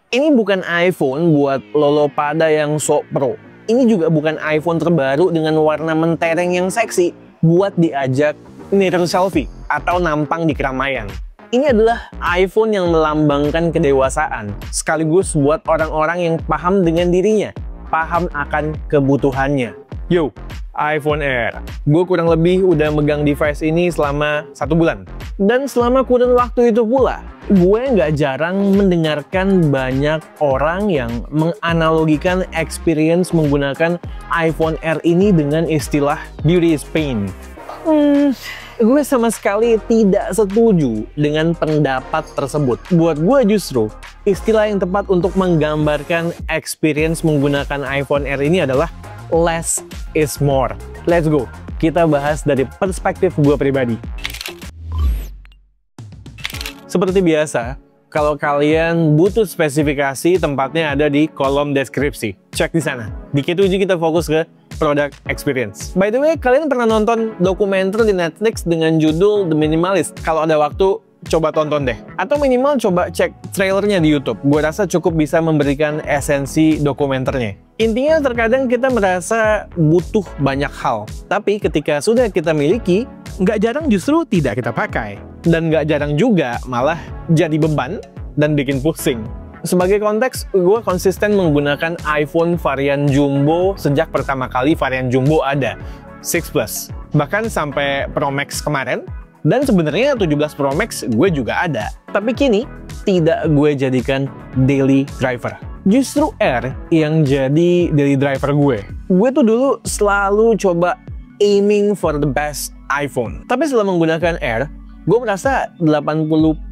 Ini bukan iPhone buat lolo pada yang sok pro. Ini juga bukan iPhone terbaru dengan warna mentereng yang seksi buat diajak mirror selfie atau nampang di keramaian. Ini adalah iPhone yang melambangkan kedewasaan, sekaligus buat orang-orang yang paham dengan dirinya, paham akan kebutuhannya. Yo, iPhone Air. Gue kurang lebih udah megang device ini selama 1 bulan. Dan selama kurun waktu itu pula, gue nggak jarang mendengarkan banyak orang yang menganalogikan experience menggunakan iPhone Air ini dengan istilah beauty is pain. Gue sama sekali tidak setuju dengan pendapat tersebut. Buat gue justru, istilah yang tepat untuk menggambarkan experience menggunakan iPhone Air ini adalah less is more. Let's go, kita bahas dari perspektif gue pribadi. Seperti biasa, kalau kalian butuh spesifikasi, tempatnya ada di kolom deskripsi. Cek di sana. Di Q7 kita fokus ke product experience. By the way, kalian pernah nonton dokumenter di Netflix dengan judul The Minimalist? Kalau ada waktu, coba tonton deh. Atau minimal coba cek trailernya di YouTube. Gue rasa cukup bisa memberikan esensi dokumenternya. Intinya terkadang kita merasa butuh banyak hal. Tapi ketika sudah kita miliki, nggak jarang justru tidak kita pakai. Dan nggak jarang juga malah jadi beban dan bikin pusing. Sebagai konteks, gue konsisten menggunakan iPhone varian jumbo sejak pertama kali varian jumbo ada, 6 Plus. Bahkan sampai Pro Max kemarin, dan sebenarnya 17 Pro Max gue juga ada. Tapi kini, tidak gue jadikan daily driver. Justru Air yang jadi daily driver gue. Gue tuh dulu selalu coba aiming for the best iPhone. Tapi setelah menggunakan Air, gue merasa 80%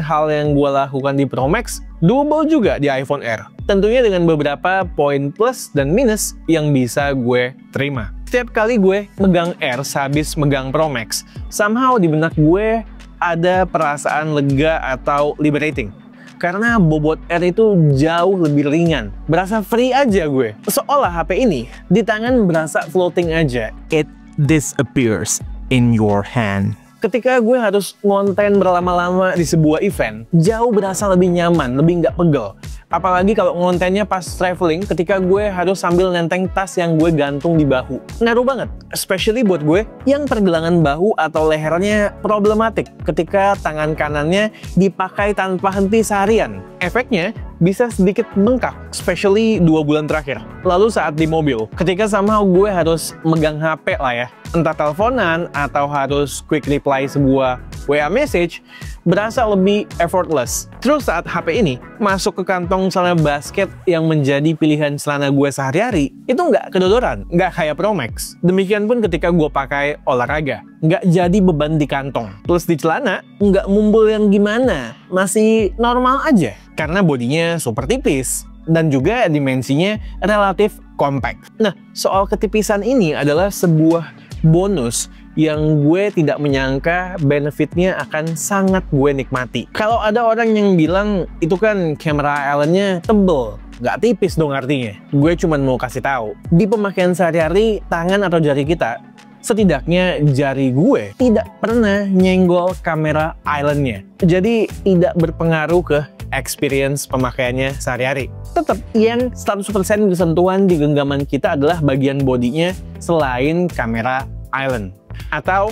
hal yang gue lakukan di Pro Max doable juga di iPhone Air. Tentunya dengan beberapa poin plus dan minus yang bisa gue terima. Setiap kali gue megang Air sehabis megang Pro Max, somehow di benak gue ada perasaan lega atau liberating. Karena bobot Air itu jauh lebih ringan. Berasa free aja gue. Seolah HP ini di tangan berasa floating aja. It disappears in your hand. Ketika gue harus ngonten berlama-lama di sebuah event, jauh berasa lebih nyaman, lebih nggak pegel. Apalagi kalau ngontennya pas traveling, ketika gue harus sambil nenteng tas yang gue gantung di bahu. Ngaruh banget, especially buat gue yang pergelangan bahu atau lehernya problematik ketika tangan kanannya dipakai tanpa henti seharian. Efeknya bisa sedikit bengkak, especially 2 bulan terakhir. Lalu saat di mobil, ketika somehow gue harus megang HP lah ya, entah teleponan atau harus quick reply sebuah WA message, berasa lebih effortless. Terus saat HP ini masuk ke kantong celana basket yang menjadi pilihan celana gue sehari-hari, itu nggak kedodoran, nggak kayak Pro Max. Demikian pun ketika gue pakai olahraga, nggak jadi beban di kantong. Plus di celana, nggak mumbul yang gimana, masih normal aja. Karena bodinya super tipis, dan juga dimensinya relatif compact. Nah, soal ketipisan ini adalah sebuah bonus yang gue tidak menyangka benefitnya akan sangat gue nikmati. Kalau ada orang yang bilang itu kan kamera islandnya tebel, nggak tipis dong artinya. Gue cuma mau kasih tahu, di pemakaian sehari-hari tangan atau jari kita, setidaknya jari gue tidak pernah nyenggol kamera islandnya. Jadi tidak berpengaruh ke experience pemakaiannya sehari-hari. Tetap yang 100% kesentuhan di genggaman kita adalah bagian bodinya selain kamera island atau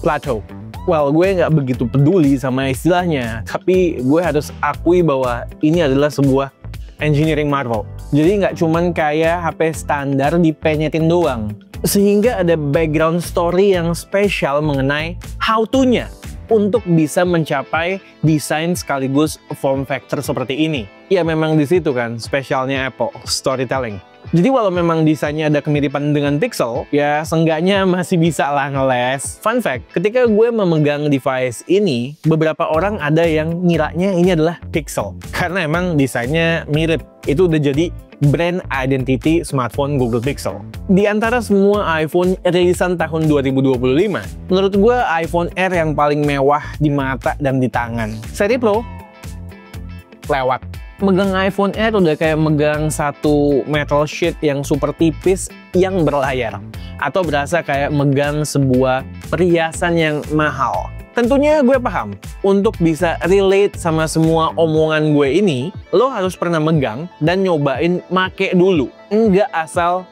plateau. Well, gue nggak begitu peduli sama istilahnya, tapi gue harus akui bahwa ini adalah sebuah engineering marvel. Jadi nggak cuman kayak HP standar dipenyetin doang, sehingga ada background story yang spesial mengenai how to-nya untuk bisa mencapai desain sekaligus form factor seperti ini. Ya memang di situ kan spesialnya Apple, storytelling. Jadi walau memang desainnya ada kemiripan dengan Pixel, ya seenggaknya masih bisa lah ngeles. Fun fact, ketika gue memegang device ini, beberapa orang ada yang ngiranya ini adalah Pixel. Karena emang desainnya mirip. Itu udah jadi brand identity smartphone Google Pixel. Di antara semua iPhone rilisan tahun 2025, menurut gue iPhone Air yang paling mewah di mata dan di tangan. Seri Pro, lewat. Megang iPhone Air udah kayak megang satu metal sheet yang super tipis yang berlayar. Atau berasa kayak megang sebuah perhiasan yang mahal. Tentunya gue paham, untuk bisa relate sama semua omongan gue ini, lo harus pernah megang dan nyobain make dulu. Nggak asal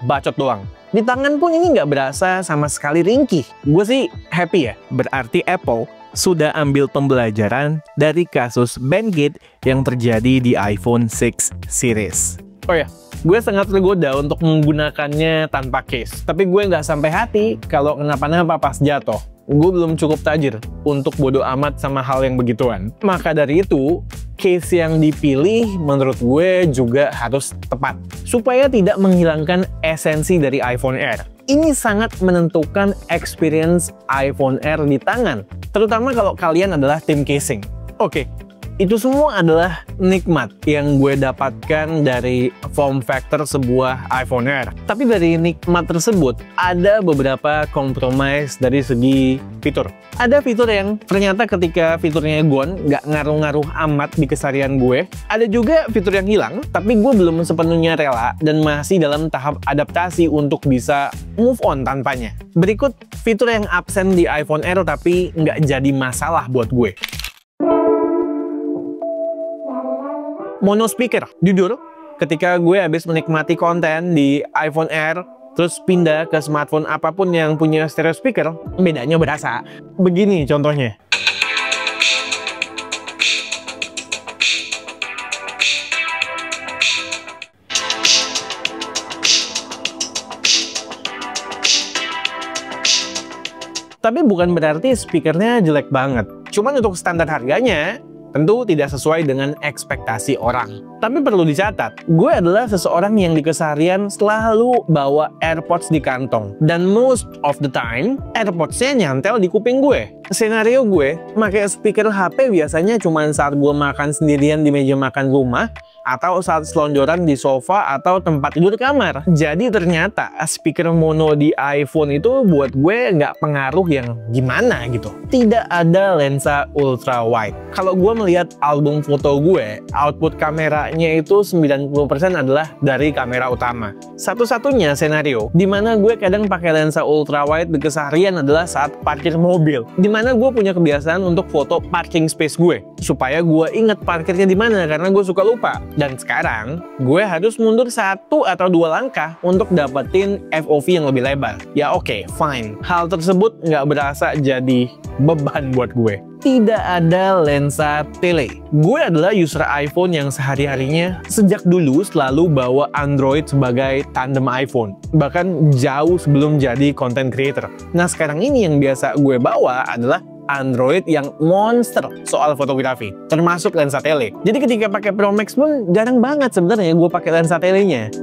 bacot doang. Di tangan pun ini nggak berasa sama sekali ringkih. Gue sih happy ya. Berarti Apple sudah ambil pembelajaran dari kasus bandgate yang terjadi di iPhone 6 series. Oh ya, gue sangat tergoda untuk menggunakannya tanpa case. Tapi gue nggak sampai hati kalau kenapa-napa pas jatuh. Gue belum cukup tajir untuk bodo amat sama hal yang begituan. Maka dari itu, case yang dipilih menurut gue juga harus tepat. Supaya tidak menghilangkan esensi dari iPhone Air. Ini sangat menentukan experience iPhone Air di tangan. Terutama kalau kalian adalah tim casing. Oke. Itu semua adalah nikmat yang gue dapatkan dari form factor sebuah iPhone Air. Tapi dari nikmat tersebut, ada beberapa compromise dari segi fitur. Ada fitur yang ternyata ketika fiturnya gone, nggak ngaruh-ngaruh amat di keseharian gue. Ada juga fitur yang hilang, tapi gue belum sepenuhnya rela dan masih dalam tahap adaptasi untuk bisa move on tanpanya. Berikut fitur yang absen di iPhone Air tapi nggak jadi masalah buat gue. Mono speaker. Jujur, ketika gue habis menikmati konten di iPhone Air, terus pindah ke smartphone apapun yang punya stereo speaker, bedanya berasa. Begini contohnya. Tapi bukan berarti speakernya jelek banget. Cuman untuk standar harganya, tentu tidak sesuai dengan ekspektasi orang. Tapi perlu dicatat, gue adalah seseorang yang di keseharian selalu bawa AirPods di kantong. Dan most of the time, AirPods-nya nyantel di kuping gue. Senario gue, pakai speaker HP biasanya cuma saat gue makan sendirian di meja makan rumah, atau saat selonjoran di sofa atau tempat tidur kamar. Jadi ternyata speaker mono di iPhone itu buat gue nggak pengaruh yang gimana gitu. Tidak ada lensa ultra wide. Kalau gue melihat album foto gue, output kameranya itu 90% adalah dari kamera utama. Satu-satunya senario di mana gue kadang pakai lensa ultra wide di keseharian adalah saat parkir mobil. Di mana gue punya kebiasaan untuk foto parking space gue supaya gue inget parkirnya di mana karena gue suka lupa. Dan sekarang, gue harus mundur 1 atau 2 langkah untuk dapetin FOV yang lebih lebar. Ya oke, fine. Hal tersebut nggak berasa jadi beban buat gue. Tidak ada lensa tele. Gue adalah user iPhone yang sehari-harinya sejak dulu selalu bawa Android sebagai tandem iPhone. Bahkan jauh sebelum jadi content creator. Nah sekarang ini yang biasa gue bawa adalah Android yang monster soal fotografi, termasuk lensa tele. Jadi ketika pakai Pro Max pun jarang banget sebenarnya gue pakai lensa telenya.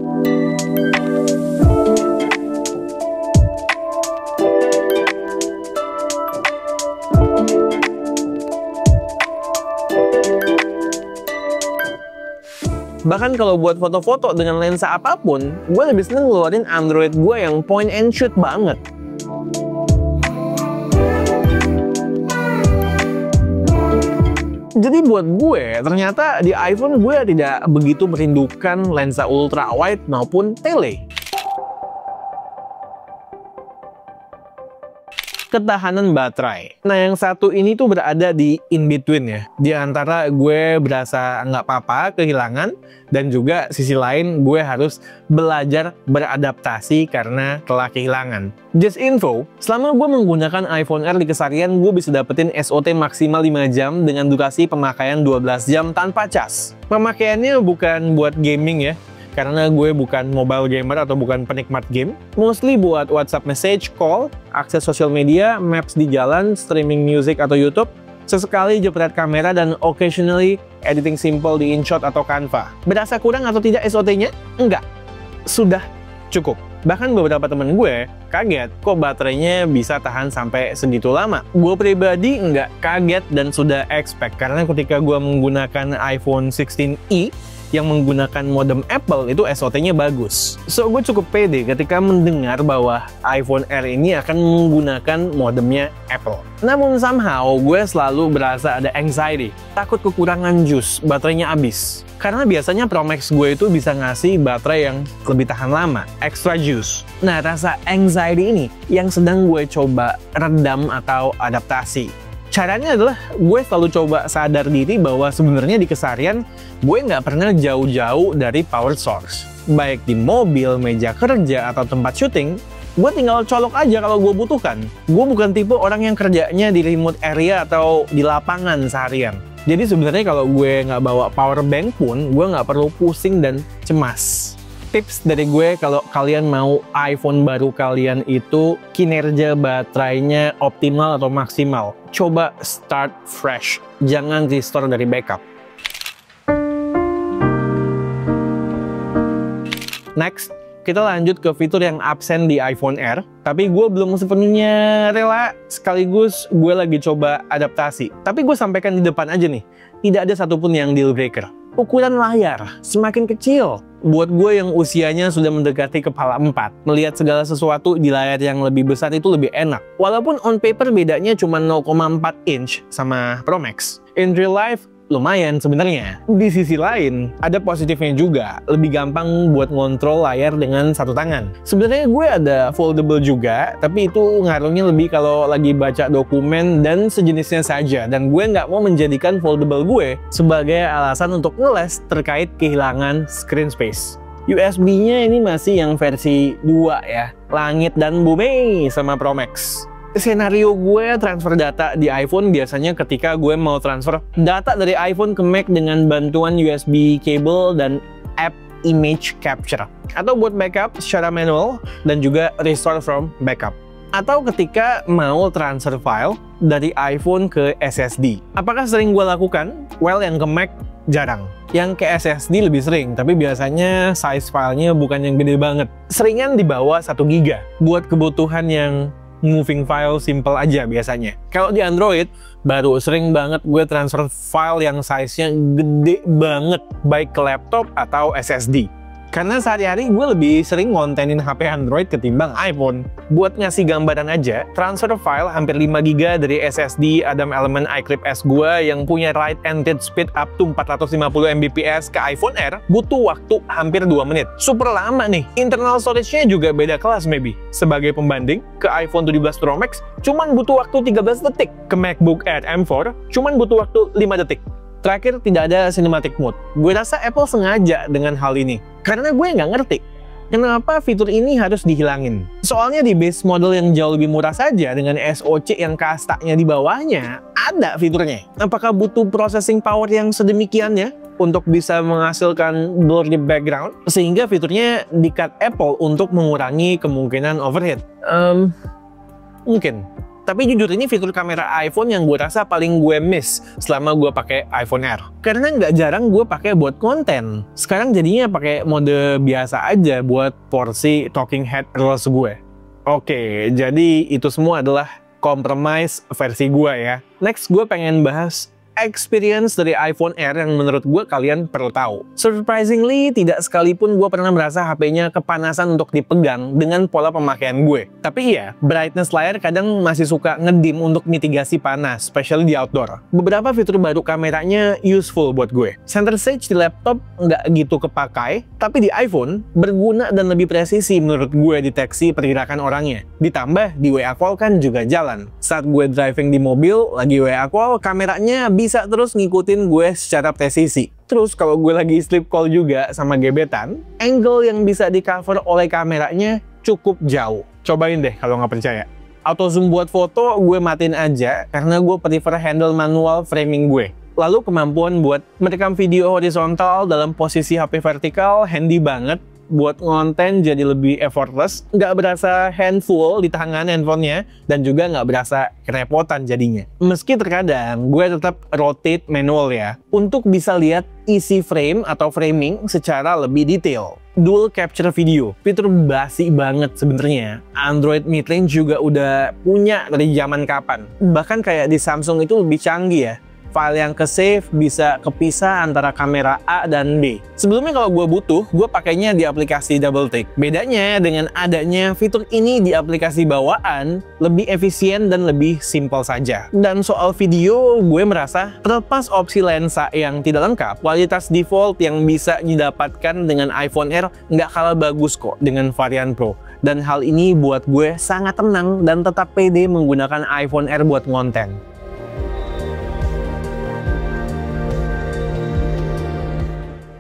Bahkan kalau buat foto-foto dengan lensa apapun, gue lebih seneng ngeluarin Android gue yang point and shoot banget. Jadi buat gue, ternyata di iPhone gue tidak begitu merindukan lensa ultra wide maupun tele. Ketahanan baterai. Nah yang satu ini tuh berada di in between ya. Di antara gue berasa nggak apa-apa kehilangan, dan juga sisi lain gue harus belajar beradaptasi karena telah kehilangan. Just info, selama gue menggunakan iPhone Air di keseharian, gue bisa dapetin SOT maksimal 5 jam dengan durasi pemakaian 12 jam tanpa cas. Pemakaiannya bukan buat gaming ya, karena gue bukan mobile gamer atau bukan penikmat game. Mostly buat WhatsApp message, call, akses sosial media, maps di jalan, streaming music atau YouTube, sesekali jepret kamera, dan occasionally editing simple di InShot atau Canva. Berasa kurang atau tidak SOT-nya? Enggak. Sudah cukup. Bahkan beberapa temen gue kaget kok baterainya bisa tahan sampai segitu lama. Gue pribadi nggak kaget dan sudah expect, karena ketika gue menggunakan iPhone 16e yang menggunakan modem Apple itu SOT-nya bagus. So gue cukup pede ketika mendengar bahwa iPhone Air ini akan menggunakan modemnya Apple. Namun somehow gue selalu berasa ada anxiety, takut kekurangan jus, baterainya habis. Karena biasanya Pro Max gue itu bisa ngasih baterai yang lebih tahan lama, extra juice. Nah, rasa anxiety ini yang sedang gue coba redam atau adaptasi. Caranya adalah gue selalu coba sadar diri bahwa sebenarnya di keseharian gue nggak pernah jauh-jauh dari power source. Baik di mobil, meja kerja, atau tempat syuting, gue tinggal colok aja kalau gue butuhkan. Gue bukan tipe orang yang kerjanya di remote area atau di lapangan seharian. Jadi sebenarnya kalau gue nggak bawa power bank pun, gue nggak perlu pusing dan cemas. Tips dari gue kalau kalian mau iPhone baru kalian itu kinerja baterainya optimal atau maksimal, coba start fresh, jangan restore dari backup. Next, kita lanjut ke fitur yang absen di iPhone Air, tapi gue belum sepenuhnya rela, sekaligus gue lagi coba adaptasi. Tapi gue sampaikan di depan aja nih, tidak ada satupun yang deal breaker. Ukuran layar semakin kecil. Buat gue yang usianya sudah mendekati kepala 4, melihat segala sesuatu di layar yang lebih besar itu lebih enak. Walaupun on paper bedanya cuma 0,4 inch sama Pro Max. In real life, lumayan sebenarnya. Di sisi lain, ada positifnya juga. Lebih gampang buat ngontrol layar dengan satu tangan. Sebenarnya gue ada foldable juga, tapi itu ngaruhnya lebih kalau lagi baca dokumen dan sejenisnya saja. Dan gue nggak mau menjadikan foldable gue sebagai alasan untuk ngeles terkait kehilangan screen space. USB-nya ini masih yang versi 2 ya. Langit dan bumi sama Pro Max. Senario gue transfer data di iPhone biasanya ketika gue mau transfer data dari iPhone ke Mac dengan bantuan USB cable dan app image capture. Atau buat backup secara manual dan juga restore from backup. Atau ketika mau transfer file dari iPhone ke SSD. Apakah sering gue lakukan? Well, yang ke Mac jarang. Yang ke SSD lebih sering, tapi biasanya size filenya bukan yang gede banget. Seringan di bawah 1 GB. Buat kebutuhan yang moving file simple aja biasanya. Kalau di Android, baru sering banget gue transfer file yang size-nya gede banget, baik ke laptop atau SSD. Karena sehari-hari gue lebih sering ngontenin HP Android ketimbang iPhone. Buat ngasih gambaran aja, transfer file hampir 5 GB dari SSD Adam Element iClip S gue yang punya write and read speed up to 450 Mbps ke iPhone Air butuh waktu hampir 2 menit. Super lama nih. Internal storage-nya juga beda kelas maybe. Sebagai pembanding, ke iPhone 17 Pro Max cuman butuh waktu 13 detik. Ke MacBook Air M4 cuman butuh waktu 5 detik. Terakhir, tidak ada cinematic mode. Gue rasa Apple sengaja dengan hal ini. Karena gue nggak ngerti kenapa fitur ini harus dihilangin. Soalnya di base model yang jauh lebih murah saja dengan SoC yang kastanya di bawahnya, ada fiturnya. Apakah butuh processing power yang sedemikiannya untuk bisa menghasilkan blurry background? Sehingga fiturnya di-cut Apple untuk mengurangi kemungkinan overheat. Mungkin. Tapi jujur ini fitur kamera iPhone yang gue rasa paling gue miss selama gue pakai iPhone Air. Karena nggak jarang gue pakai buat konten. Sekarang jadinya pakai mode biasa aja buat porsi talking head reels gue. Oke, jadi itu semua adalah compromise versi gue ya. Next gue pengen bahas experience dari iPhone Air yang menurut gue kalian perlu tahu. Surprisingly, tidak sekalipun gue pernah merasa HP-nya kepanasan untuk dipegang dengan pola pemakaian gue. Tapi iya, brightness layar kadang masih suka ngedim untuk mitigasi panas, especially di outdoor. Beberapa fitur baru kameranya useful buat gue. Center stage di laptop nggak gitu kepakai, tapi di iPhone berguna dan lebih presisi menurut gue deteksi pergerakan orangnya. Ditambah di WA call kan juga jalan. Saat gue driving di mobil, lagi WA call, kameranya bisa terus ngikutin gue secara presisi. Terus kalau gue lagi sleep call juga sama gebetan, angle yang bisa di cover oleh kameranya cukup jauh. Cobain deh kalau nggak percaya. Auto zoom buat foto gue matiin aja karena gue prefer handle manual framing gue. Lalu kemampuan buat merekam video horizontal dalam posisi HP vertikal handy banget. Buat ngonten jadi lebih effortless, nggak berasa handful di tangan handphonenya, dan juga nggak berasa kerepotan jadinya. Meski terkadang gue tetap rotate manual ya, untuk bisa lihat isi frame atau framing secara lebih detail. Dual capture video, fitur basi banget sebenarnya. Android mid-range juga udah punya dari zaman kapan. Bahkan kayak di Samsung itu lebih canggih ya. file yang ke-save bisa kepisah antara kamera A dan B. Sebelumnya kalau gue butuh, gue pakainya di aplikasi Doubletack. Bedanya dengan adanya fitur ini di aplikasi bawaan, lebih efisien dan lebih simpel saja. Dan soal video, gue merasa terlepas opsi lensa yang tidak lengkap, kualitas default yang bisa didapatkan dengan iPhone Air nggak kalah bagus kok dengan varian Pro. Dan hal ini buat gue sangat tenang dan tetap pede menggunakan iPhone Air buat konten.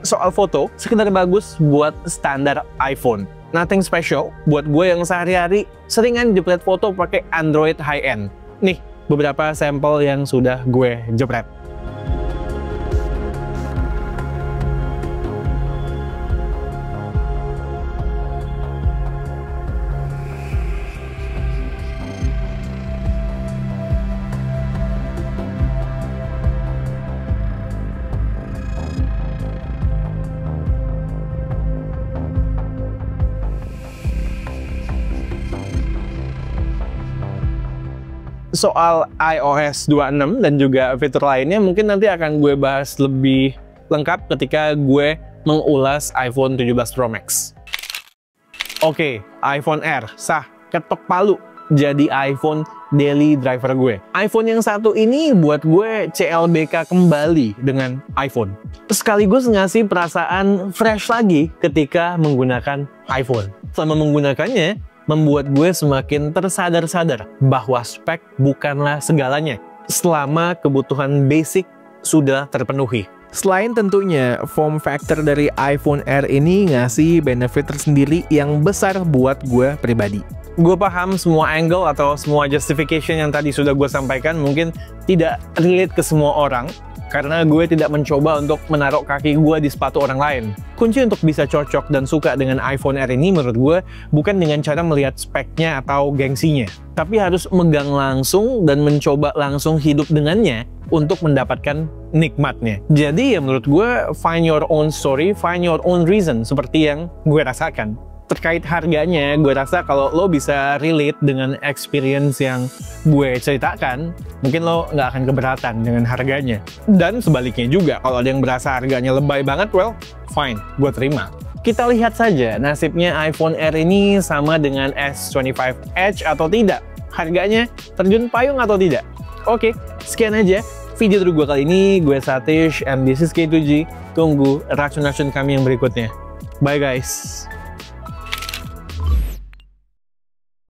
Soal foto, sekedar bagus buat standar iPhone. Nothing special buat gue yang sehari-hari seringan jepret foto pakai Android high-end. Nih, beberapa sampel yang sudah gue jepret. Soal iOS 26 dan juga fitur lainnya mungkin nanti akan gue bahas lebih lengkap ketika gue mengulas iPhone 17 Pro Max. Oke, iPhone Air sah, ketok palu jadi iPhone daily driver gue. iPhone yang satu ini buat gue CLBK kembali dengan iPhone. Sekaligus ngasih perasaan fresh lagi ketika menggunakan iPhone. Selama menggunakannya, membuat gue semakin tersadar-sadar bahwa spek bukanlah segalanya selama kebutuhan basic sudah terpenuhi. Selain tentunya, form factor dari iPhone Air ini ngasih benefit tersendiri yang besar buat gue pribadi. Gue paham semua angle atau semua justification yang tadi sudah gue sampaikan mungkin tidak relate ke semua orang, karena gue tidak mencoba untuk menaruh kaki gue di sepatu orang lain. Kunci untuk bisa cocok dan suka dengan iPhone Air ini menurut gue bukan dengan cara melihat speknya atau gengsinya, tapi harus megang langsung dan mencoba langsung hidup dengannya untuk mendapatkan nikmatnya. Jadi ya menurut gue, find your own story, find your own reason, seperti yang gue rasakan. Terkait harganya, gue rasa kalau lo bisa relate dengan experience yang gue ceritakan, mungkin lo nggak akan keberatan dengan harganya. Dan sebaliknya juga, kalau ada yang berasa harganya lebay banget, well, fine, gue terima. Kita lihat saja nasibnya iPhone Air ini sama dengan S25 Edge atau tidak. Harganya terjun payung atau tidak. Oke, sekian aja video dari gue kali ini. Gue Satish, and this is K2G. Tunggu racun-racun kami yang berikutnya. Bye guys!